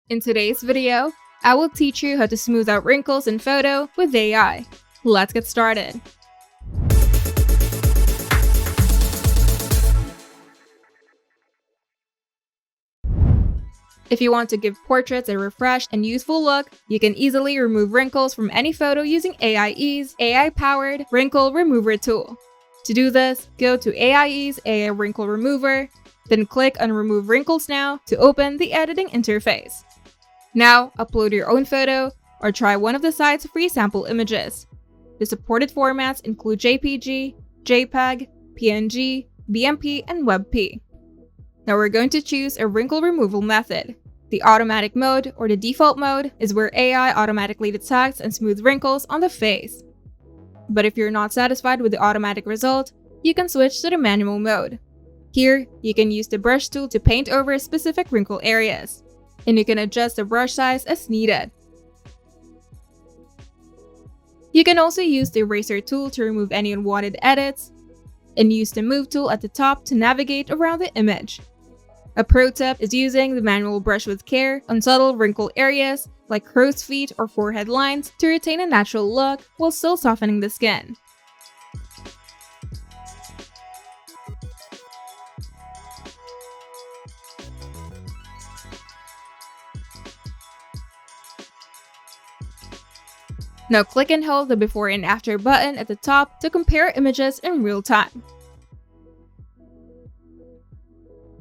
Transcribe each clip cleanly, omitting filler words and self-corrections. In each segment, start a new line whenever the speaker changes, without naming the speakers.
In today's video, I will teach you how to smooth out wrinkles in photo with AI. Let's get started. If you want to give portraits a refreshed and youthful look, you can easily remove wrinkles from any photo using AIE's AI-powered Wrinkle Remover tool. To do this, go to AIE's AI Wrinkle Remover, then click on Remove Wrinkles Now to open the editing interface. Now, upload your own photo or try one of the site's free sample images. The supported formats include JPG, JPEG, PNG, BMP, and WebP. Now we're going to choose a wrinkle removal method. The automatic mode, or the default mode, is where AI automatically detects and smooths wrinkles on the face. But if you're not satisfied with the automatic result, you can switch to the manual mode. Here, you can use the brush tool to paint over specific wrinkle areas, and you can adjust the brush size as needed. You can also use the eraser tool to remove any unwanted edits, and use the move tool at the top to navigate around the image. A pro tip is using the manual brush with care on subtle wrinkle areas like crow's feet or forehead lines to retain a natural look while still softening the skin. Now click and hold the before and after button at the top to compare images in real time.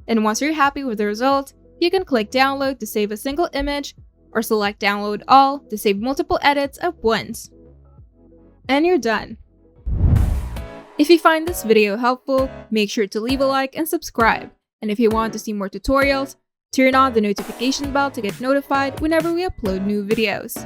And once you're happy with the result, you can click download to save a single image or select download all to save multiple edits at once. And you're done. If you find this video helpful, make sure to leave a like and subscribe. And if you want to see more tutorials, turn on the notification bell to get notified whenever we upload new videos.